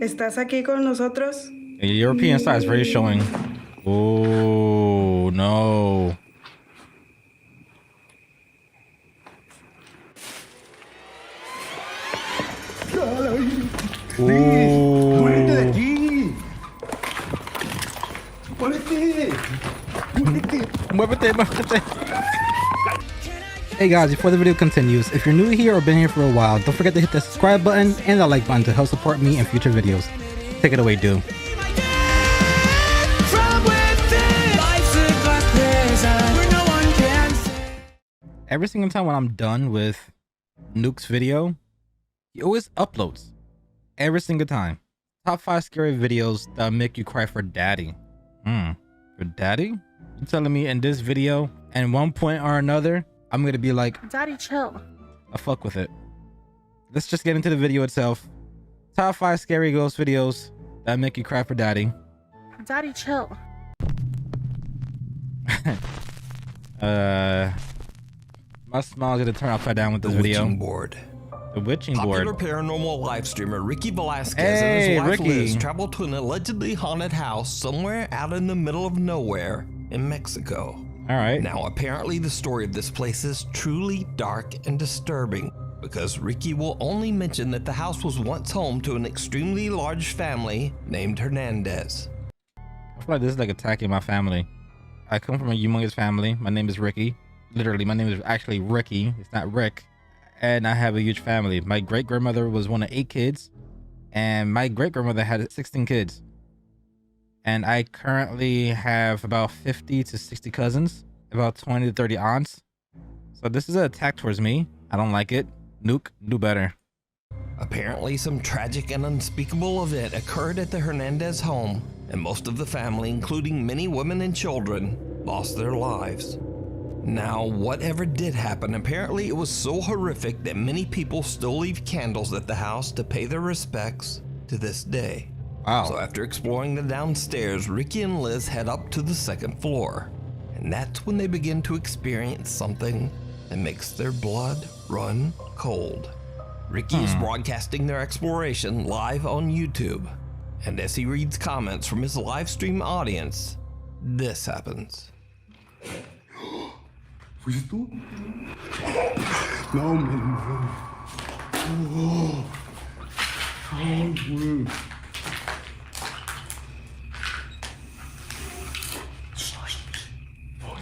¿Estás aquí con nosotros? The European side is very showing. Oh no. ¡Muérete de aquí! ¡Muérete! ¡Muévete! Hey guys, before the video continues, if you're new here or been here for a while, don't forget to hit the subscribe button and the like button to help support me in future videos. Take it away, dude. Every single time when I'm done with Nuke's video, he always uploads. Every single time. Top 5 scary videos that make you cry for daddy. For daddy? You telling me in this video, at one point or another, I'm gonna be like, Daddy, chill. I fuck with it. Let's just get into the video itself. Top 5 scary ghost videos that make you cry for daddy. Daddy, chill. My smile's gonna turn upside down with this video. Witching board. The witching board. Popular paranormal live streamer Ricky Velasquez Hey, and his wife Ricky. Liz traveled to an allegedly haunted house somewhere out in the middle of nowhere in Mexico. All right. Now, apparently the story of this place is truly dark and disturbing because Ricky will only mention that the house was once home to an extremely large family named Hernandez. I feel like this is like attacking my family. I come from a humongous family. My name is Ricky. Literally, my name is actually Ricky. It's not Rick. And I have a huge family. My great-grandmother was one of 8 kids. And my great-grandmother had 16 kids. And I currently have about 50 to 60 cousins. About 20 to 30 aunts. So this is an attack towards me. I don't like it. Nuke, do better. Apparently, some tragic and unspeakable event occurred at the Hernandez home, and most of the family, including many women and children, lost their lives. Now, whatever did happen, apparently it was so horrific that many people still leave candles at the house to pay their respects to this day. Wow. So after exploring the downstairs, Ricky and Liz head up to the 2nd floor, and that's when they begin to experience something that makes their blood run cold. Ricky is broadcasting their exploration live on YouTube, and as he reads comments from his live stream audience, this happens. ¿Fuiste tú? No, man. Oh. Oh, güey.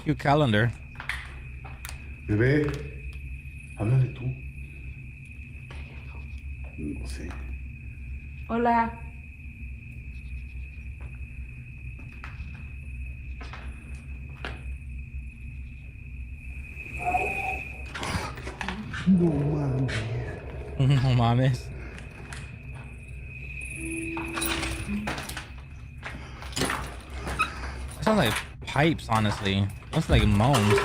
Cute calendar. Bebé, háblale tú. No sé. Hola. No mames. No mames. It sounds like pipes, honestly. Looks like moans.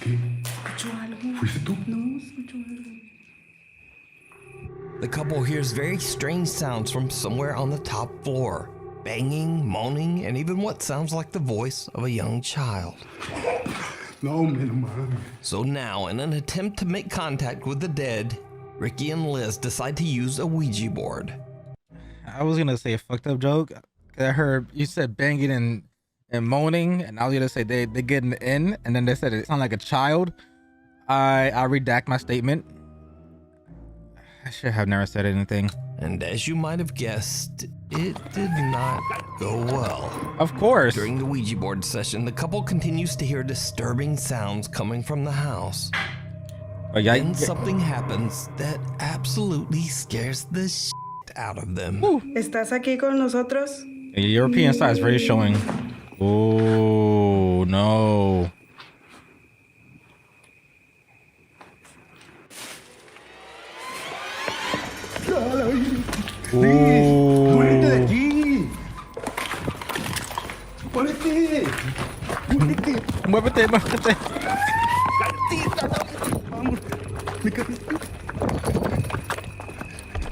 ¿Qué? ¿Fuiste tú? The couple hears very strange sounds from somewhere on the top floor. Banging, moaning, and even what sounds like the voice of a young child. No, man, no mames. So now, in an attempt to make contact with the dead, Ricky and Liz decide to use a Ouija board. I was gonna say a fucked up joke. I heard you said banging and moaning, and I was gonna say they getting in, and then they said it sounded like a child. I redact my statement. I should have never said anything. And as you might have guessed, it did not go well. Of course. During the Ouija board session, the couple continues to hear disturbing sounds coming from the house. Oh, yeah, Then something happens that absolutely scares the shit out of them. ¿Estás aquí con nosotros? The European side is very showing. Oh no. ¡Muérete de aquí! ¡Muérete! ¡Muérete! Muévete.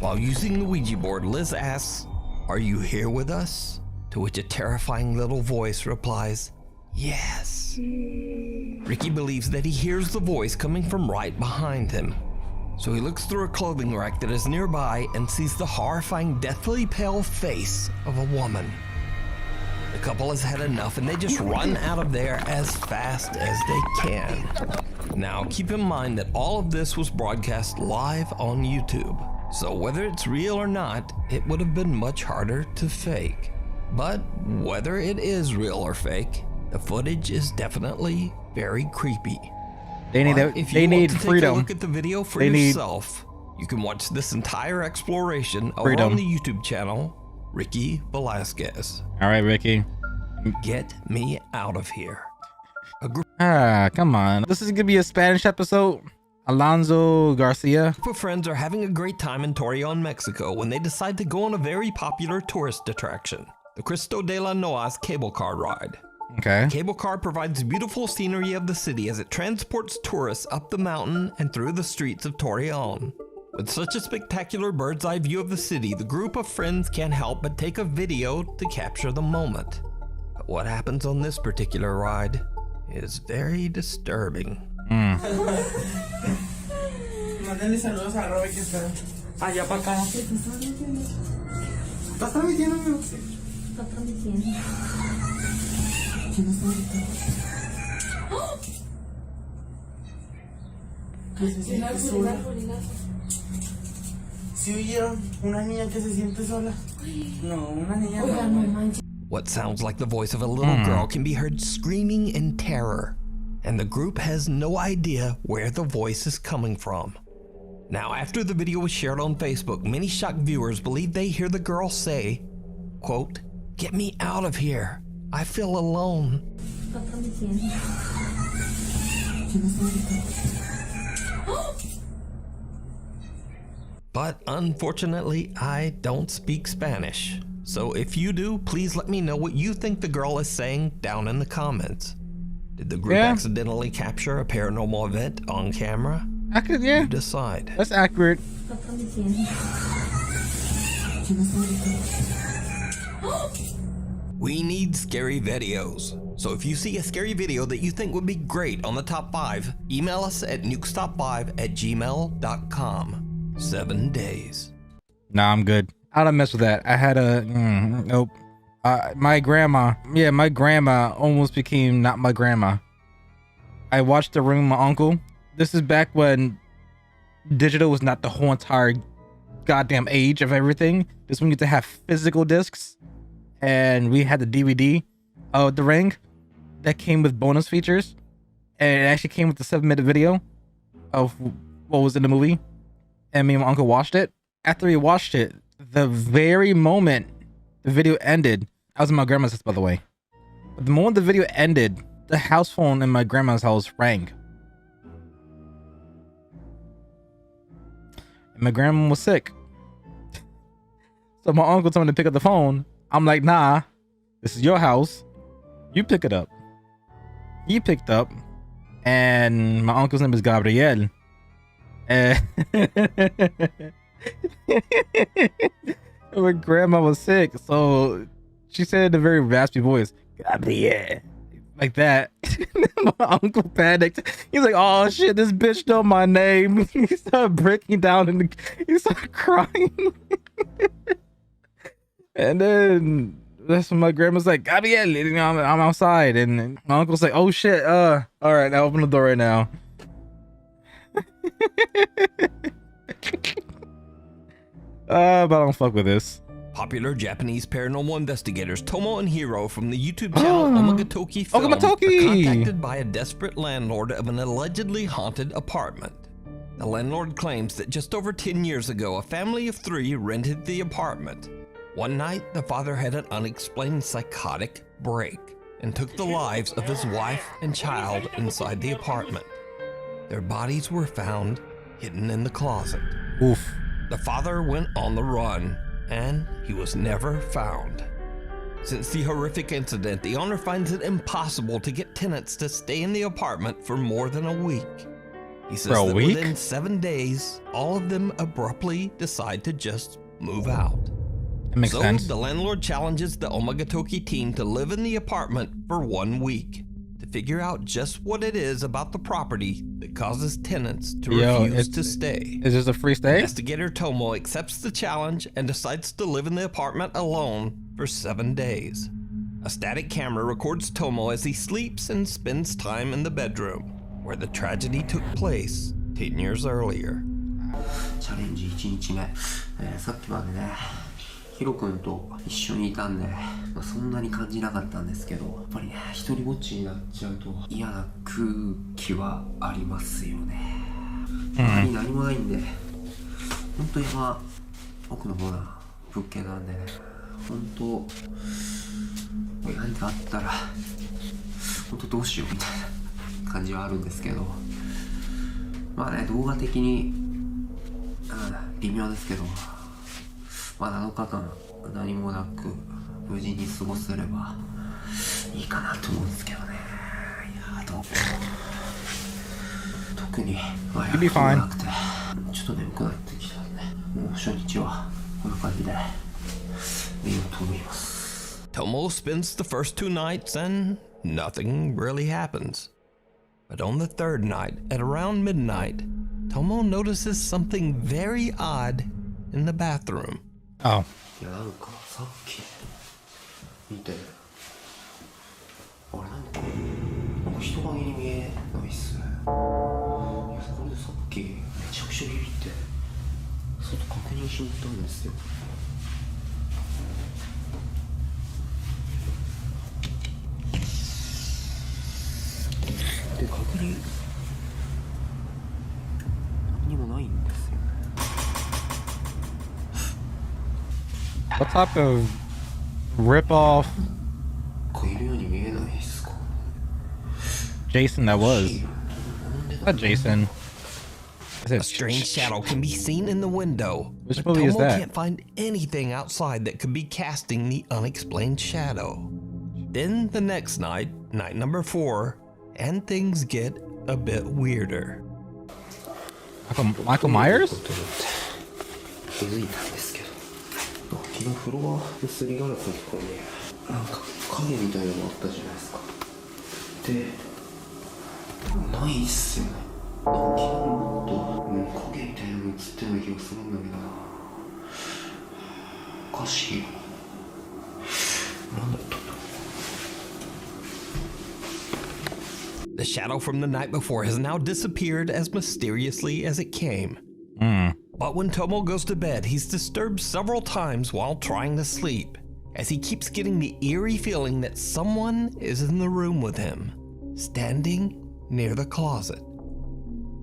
While using the Ouija board, Liz asks, "Are you here with us?" To which a terrifying little voice replies, "Yes." Ricky believes that he hears the voice coming from right behind him. So he looks through a clothing rack that is nearby and sees the horrifying, deathly pale face of a woman. The couple has had enough and they just run out of there as fast as they can. Now, keep in mind that all of this was broadcast live on YouTube. So whether it's real or not, it would have been much harder to fake. But whether it is real or fake, the footage is definitely very creepy. They need But if you they want need to take freedom. a look at the video for They need yourself, you can watch this entire exploration over freedom. on the YouTube channel, Ricky Velasquez. All right, Ricky. Get me out of here. A group Come on. This is gonna be a Spanish episode. Alonso Garcia. of friends are having a great time in Torreon, Mexico when they decide to go on a very popular tourist attraction, the Cristo de la Noa's cable car ride. Okay. Cable car provides beautiful scenery of the city as it transports tourists up the mountain and through the streets of Torreon. With such a spectacular bird's eye view of the city, the group of friends can't help but take a video to capture the moment. But what happens on this particular ride is very disturbing. Mándenle saludos a Robert que está allá para acá. ¿Estás transmitiendo, amigo? Está transmitiendo. ¿Quién está gritando? Que se siente sola. ¿Sí oyeron? Una niña que se siente sola. No, una niña. What sounds like the voice of a little girl can be heard screaming in terror, and the group has no idea where the voice is coming from. Now, after the video was shared on Facebook, many shocked viewers believe they hear the girl say, quote, "Get me out of here. I feel alone." But unfortunately, I don't speak Spanish. So if you do, please let me know what you think the girl is saying down in the comments. Did the group accidentally capture a paranormal event on camera? I could, yeah. You decide. That's accurate. We need scary videos. So if you see a scary video that you think would be great on the top 5, email us at nukestop5@gmail.com. 7 days. Nah, I'm good. I don't mess with that. I had a nope. My grandma almost became not my grandma. I watched The Ring with my uncle. This is back when digital was not the whole entire goddamn age of everything. This one you get to have physical discs, and we had the DVD of The Ring that came with bonus features, and it actually came with the 7-minute video of what was in the movie. And me and my uncle watched it. After we watched it, the very moment the video ended, I was in my grandma's house, by the way. But the moment the video ended, the house phone in my grandma's house rang. And my grandma was sick. So my uncle told me to pick up the phone. I'm like, nah, this is your house. You pick it up. He picked up, and my uncle's name is Gabriel. And my grandma was sick, so she said in a very raspy voice, "Gabriel," like that. My uncle panicked. He's like, "Oh shit, this bitch know my name." He started breaking down and he started crying. And then that's when my grandma's like, "Gabriel, you know, I'm outside," and my uncle's like, "Oh shit, all right, now open the door right now." But I don't fuck with this. Popular Japanese paranormal investigators Tomo and Hiro from the YouTube channel Omagatoki Film are contacted by a desperate landlord of an allegedly haunted apartment. The landlord claims that just over 10 years ago, a family of 3 rented the apartment. One night, the father had an unexplained psychotic break and took the lives of his wife and child inside the apartment. Their bodies were found hidden in the closet. Oof. The father went on the run, and he was never found. Since the horrific incident, the owner finds it impossible to get tenants to stay in the apartment for more than a week. He says that within 7 days, all of them abruptly decide to just move out. That makes sense. The landlord challenges the Omagatoki team to live in the apartment for 1 week. to figure out just what it is about the property that causes tenants to Yo, refuse to stay. Is this a free stay? Investigator Tomo accepts the challenge and decides to live in the apartment alone for 7 days. A static camera records Tomo as he sleeps and spends time in the bedroom, where the tragedy took place 10 years earlier. チャレンジ1日目、さっきまでねヒロ君と一緒にいたんで、そんなに感じなかったんですけど、やっぱりね一人ぼっちになっちゃうと嫌な空気はありますよね。周り何もないんで、本当山奥の方な物件なんでね、本当何かあったら本当どうしようみたいな感じはあるんですけど、まあね動画的に微妙ですけど、まあ7日間何もなく無事に過ごせればいいかなと思うんですけどね。いやどう特にまあやることなくてちょっと眠くなってきたんで、もう初日はこんな感じで寝ようと思います。 Tomo spends the first 2 nights and nothing really happens. But on the 3rd night, at around midnight, Tomo notices something very odd in the bathroom. Oh. いやなんかさっき見て、あれなんか人影に見えないっすね。いやこれでさっきめちゃくちゃビビって外確認しに行ったんですよ。で確認もないんですよ。 What type of rip-off いるように見えないっすか。 Jason that was? Not Jason. Is A it strange shadow can be seen in the window. Which but movie is Tomo that? can't find anything outside that could be casting the unexplained shadow. Then the next night, night number 4, and things get a bit weirder. Michael Myers? 気づいたんですけど、昨日フロアのすりガラスのところになんか影みたいなのがあったじゃないですか。で、ないっすよね。なんか昨日もっと影みたいなの映ってるような気がするんだけどな。おかしいよな。なんだったんだろう。 The shadow from the night before has now disappeared as mysteriously as it came. But when Tomo goes to bed, he's disturbed several times while trying to sleep, as he keeps getting the eerie feeling that someone is in the room with him, standing near the closet.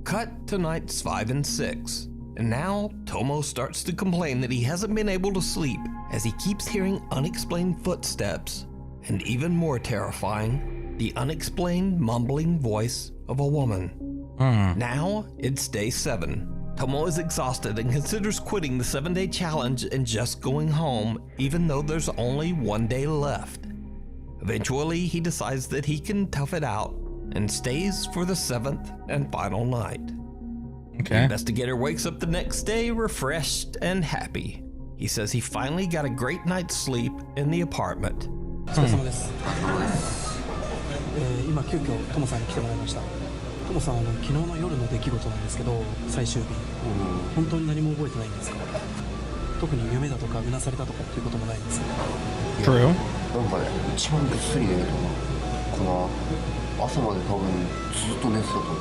Cut to nights 5 and 6, and now Tomo starts to complain that he hasn't been able to sleep as he keeps hearing unexplained footsteps, and even more terrifying, the unexplained mumbling voice of a woman. Now it's day 7. Tomo is exhausted and considers quitting the 7-day challenge and just going home, even though there's only 1 day left. Eventually, he decides that he can tough it out and stays for the 7th and final night. The Okay. investigator wakes up the next day refreshed and happy. He says he finally got a great night's sleep in the apartment. お疲れ様です。今急遽トモさんに来てもらいました。トモさん昨日の夜の出来事なんですけど、最終日、本当に何も覚えてないんですか？特に夢だとかうなされたとかっていうこともないんですか？ True. なんかね、一番ぐっすり寝るとかな。朝まで多分ずっと寝てたと思う。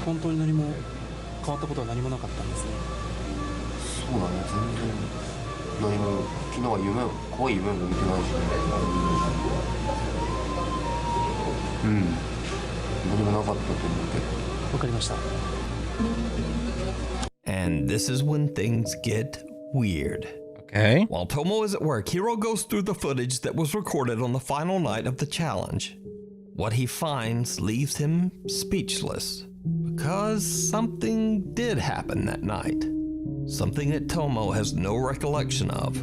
本当に何も変わったことは何もなかったんですね。そうだね、全然何も昨日は怖い夢も見てないしね。何もなかったと思うけど。わかりました。 And this is when things get weird. Okay. While Tomo is at work, Hiro goes through the footage that was recorded on the final night of the challenge. What he finds leaves him speechless, because something did happen that night. Something that Tomo has no recollection of.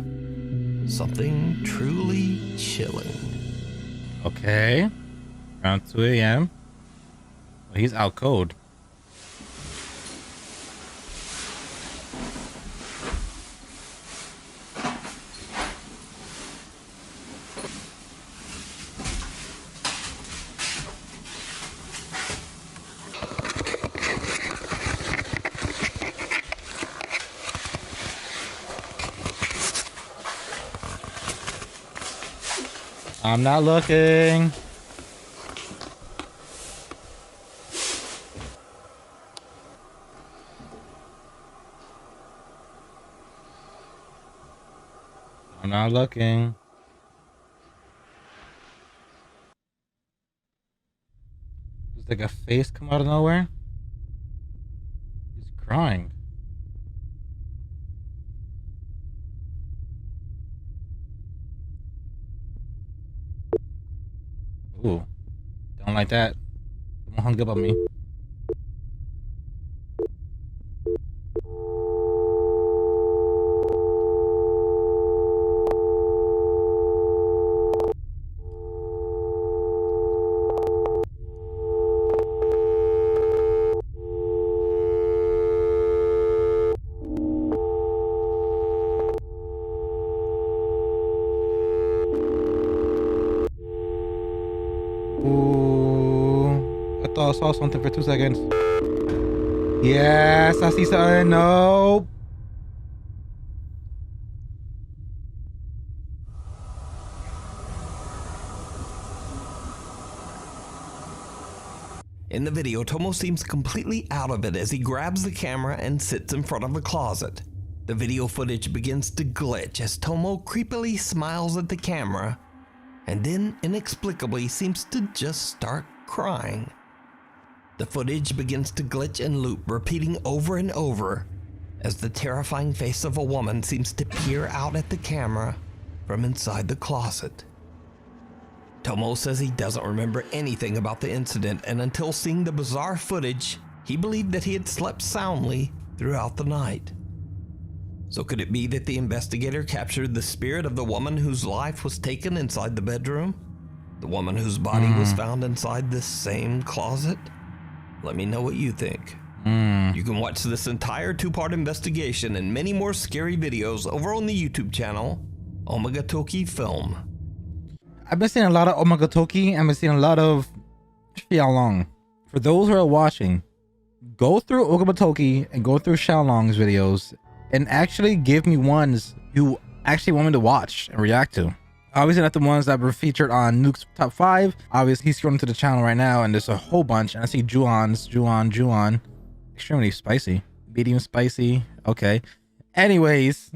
Something truly chilling. Okay. Around 2 a.m. Well, he's out cold. I'm not looking. I'm not looking. There's like a face come out of nowhere. He's crying. Ooh, don't like that. Someone hung up on me. Ooh, I thought I saw something for 2 seconds. Yes, I see something. Nope. In the video, Tomo seems completely out of it as he grabs the camera and sits in front of the closet. The video footage begins to glitch as Tomo creepily smiles at the camera and then inexplicably seems to just start crying. The footage begins to glitch and loop, repeating over and over as the terrifying face of a woman seems to peer out at the camera from inside the closet. Tomo says he doesn't remember anything about the incident, and until seeing the bizarre footage, he believed that he had slept soundly throughout the night. So could it be that the investigator captured the spirit of the woman whose life was taken inside the bedroom? The woman whose body was found inside this same closet? Let me know what you think. You can watch this entire 2-part investigation and many more scary videos over on the YouTube channel, Omagatoki Film. I've been seeing a lot of Omagatoki. I've been seeing a lot of Xiaolong. For those who are watching, go through Omagatoki and go through Xiaolong's videos and actually give me ones you actually want me to watch and react to. Obviously not the ones that were featured on Nuke's Top 5. Obviously he's scrolling to the channel right now and there's a whole bunch. And I see Juan. Extremely spicy. Medium spicy. Okay. Anyways,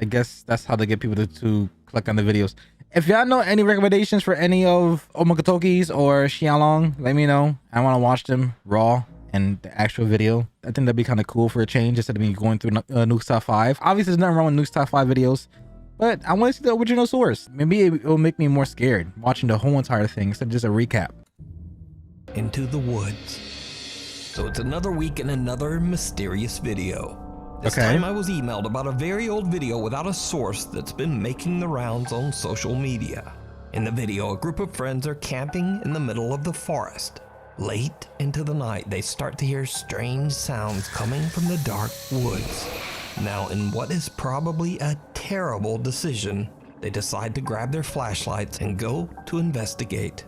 I guess that's how they get people to click on the videos. If y'all know any recommendations for any of Omagatoki's or Xiaolong, let me know. I want to watch them raw and the actual video. I think that'd be kind of cool for a change instead of me going through Nuke's Top 5. Obviously, there's nothing wrong with Nuke's Top 5 videos, but I want to see the original source. Maybe it will make me more scared watching the whole entire thing instead of just a recap. Into the woods. So it's another week and another mysterious video. This time I was emailed about a very old video without a source that's been making the rounds on social media. In the video, a group of friends are camping in the middle of the forest. Late into the night, they start to hear strange sounds coming from the dark woods. Now, in what is probably a terrible decision, they decide to grab their flashlights and go to investigate.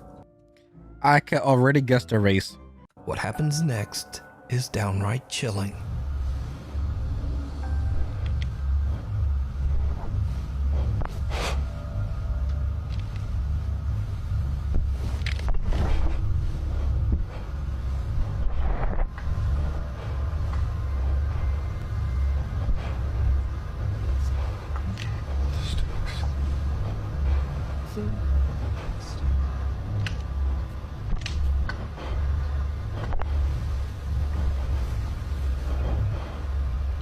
I can already guess the race. What happens next is downright chilling.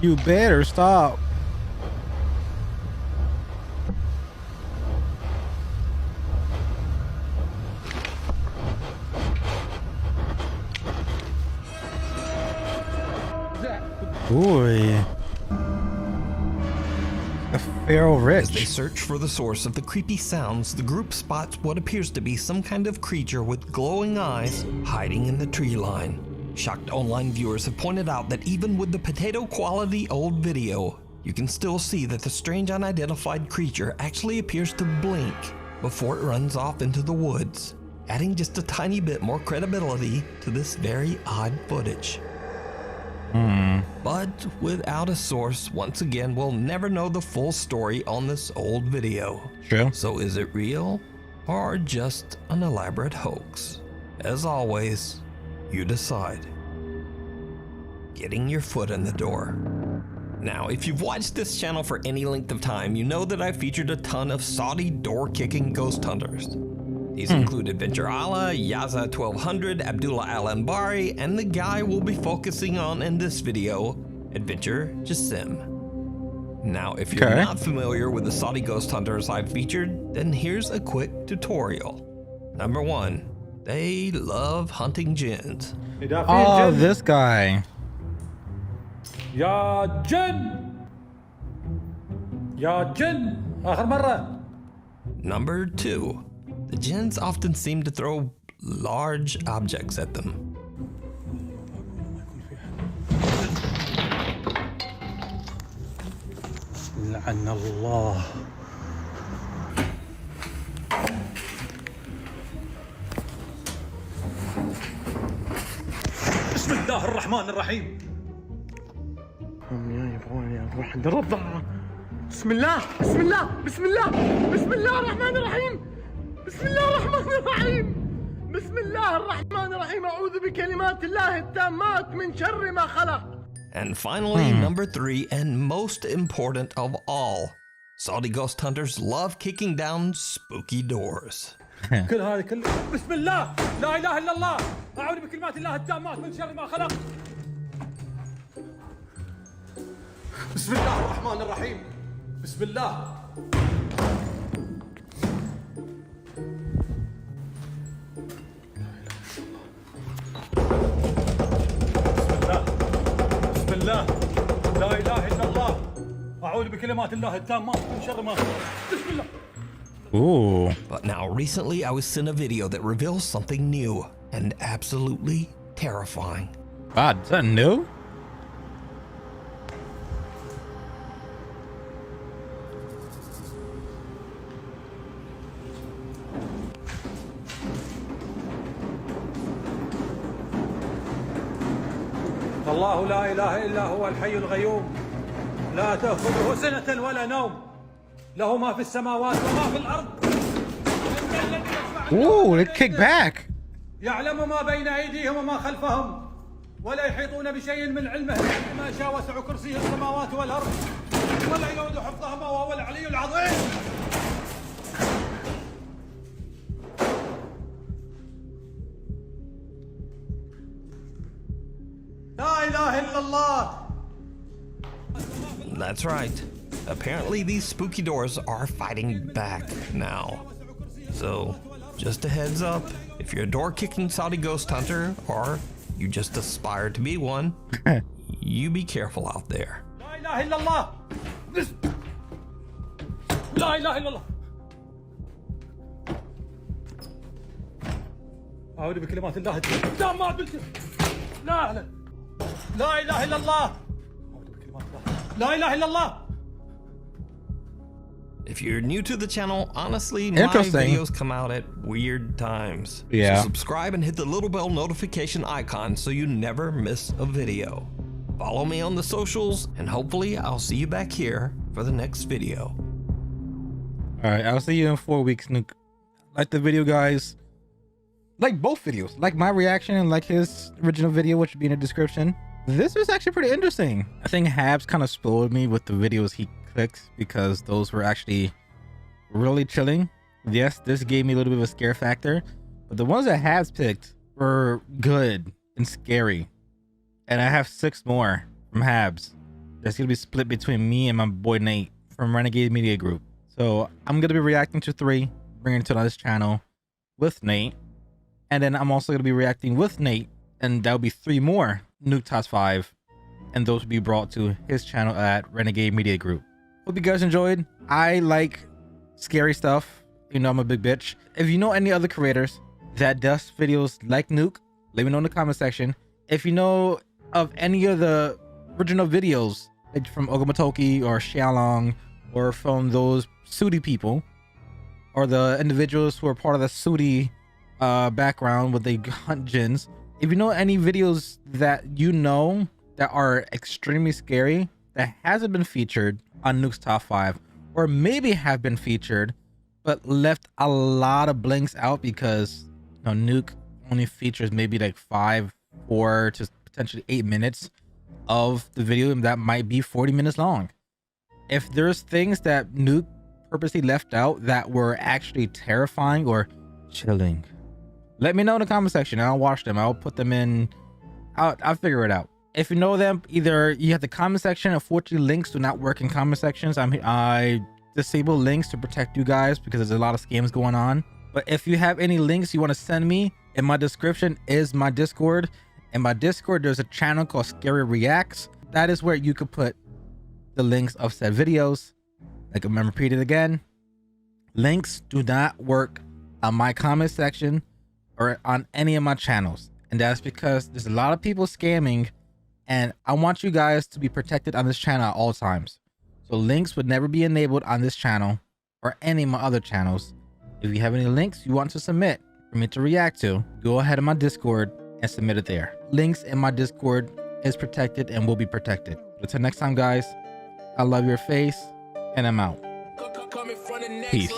You better stop. Boy. A feral rich. As they search for the source of the creepy sounds, the group spots what appears to be some kind of creature with glowing eyes hiding in the tree line. Shocked online viewers have pointed out that even with the potato quality old video, you can still see that the strange unidentified creature actually appears to blink before it runs off into the woods, adding just a tiny bit more credibility to this very odd footage. But without a source, once again, we'll never know the full story on this old video. True. So is it real or just an elaborate hoax. As always, you decide. Getting your foot in the door. Now, if you've watched this channel for any length of time, you know that I've featured a ton of Saudi door-kicking ghost hunters. These include Adventure Allah, Yaza 1200, Abdullah Al-Anbari, and the guy we'll be focusing on in this video, Adventure Jassim. Now, if you're not familiar with the Saudi ghost hunters I've featured, then here's a quick tutorial. Number 1, they love hunting jinns. Oh, this guy. يا جن يا جن آخر مرة. Number 2, the jinns often seem to throw large objects at them. لعن الله. بسم الله الرحمن الرحيم. بسم الله بسم الله بسم الله بسم الله الرحمن الرحيم بسم الله الرحمن الرحيم بسم الله الرحمن الرحيم أعوذ بكلمات الله التامات من شر ما خلق. And finally, number 3, and most important of all, Saudi ghost hunters love kicking down spooky doors. كل هذا كله بسم الله لا إله إلا الله أعوذ بكلمات الله التامات من شر ما خلق. بسم الله الرحمن الرحيم بسم الله. بسم الله لا إله إلا الله أعوذ بكلمات الله التامات من شر ما خلق. بسم الله. Ooh. But now, recently I was sent a video that reveals something new and absolutely terrifying. God, is that new? الله لا إله إلا هو الحي الغيوم لا تأخذه سنة ولا نوم له ما في السماوات وما في الأرض. Ooh, they kick back. يعلم ما بين أيديهم وما خلفهم ولا يحيطون بشيء من علمه إلا ما شاء وسع كرسيه السماوات والأرض ولا يؤود حفظهما وهو العلي العظيم. لا إله إلا الله. That's right. Apparently these spooky doors are fighting back now. So, just a heads up, if you're a door-kicking Saudi ghost hunter, or you just aspire to be one, you be careful out there. لا إله إلا الله. لا إله إلا الله. أعوذ بكلمات الله التامات لا لا لا إله إلا الله. أعوذ بكلمات الله لا إله إلا الله. If you're new to the channel, honestly, my Interesting. videos come out at weird times. Yeah. So subscribe and hit the little bell notification icon so you never miss a video. Follow me on the socials, and hopefully I'll see you back here for the next video. All right, I'll see you in 4 weeks, Nuke. Like the video, guys. Like both videos. Like my reaction and like his original video, which would be in the description. This was actually pretty interesting. I think Habs kind of spoiled me with the videos he clicked because those were actually really chilling. Yes, this gave me a little bit of a scare factor, but the ones that Habs picked were good and scary. And I have 6 more from Habs. That's gonna be split between me and my boy Nate from Renegade Media Group. So I'm gonna be reacting to 3, bringing it to this channel with Nate. And then I'm also gonna be reacting with Nate, and that'll be 3 more Nuke Tops 5. And those will be brought to his channel at Renegade Media Group. Hope you guys enjoyed. I like scary stuff. You know I'm a big bitch. If you know any other creators that does videos like Nuke, let me know in the comment section. If you know of any of the original videos like from Ogamatoki or Xiaolong, or from those Sudi people, or the individuals who are part of the Sudi background with the hunt jinns, if you know any videos that you know that are extremely scary that hasn't been featured on Nuke's Top 5, or maybe have been featured but left a lot of blinks out because Nuke only features maybe like 4 to potentially 8 minutes of the video, and that might be 40 minutes long. If there's things that Nuke purposely left out that were actually terrifying or chilling, let me know in the comment section and I'll watch them. I'll put them in. I'll figure it out. If you know them, either you have the comment section. Unfortunately, links do not work in comment sections. I disable links to protect you guys because there's a lot of scams going on. But if you have any links you want to send me, in my description is my Discord. In my Discord, there's a channel called Scary Reacts. That is where you could put the links of said videos. Like I'm gonna repeat it again. Links do not work on my comment section or on any of my channels. And that's because there's a lot of people scamming, and I want you guys to be protected on this channel at all times. So links would never be enabled on this channel or any of my other channels. If you have any links you want to submit for me to react to, go ahead on my Discord and submit it there. Links in my Discord is protected and will be protected. Until next time, guys, I love your face and I'm out. Peace.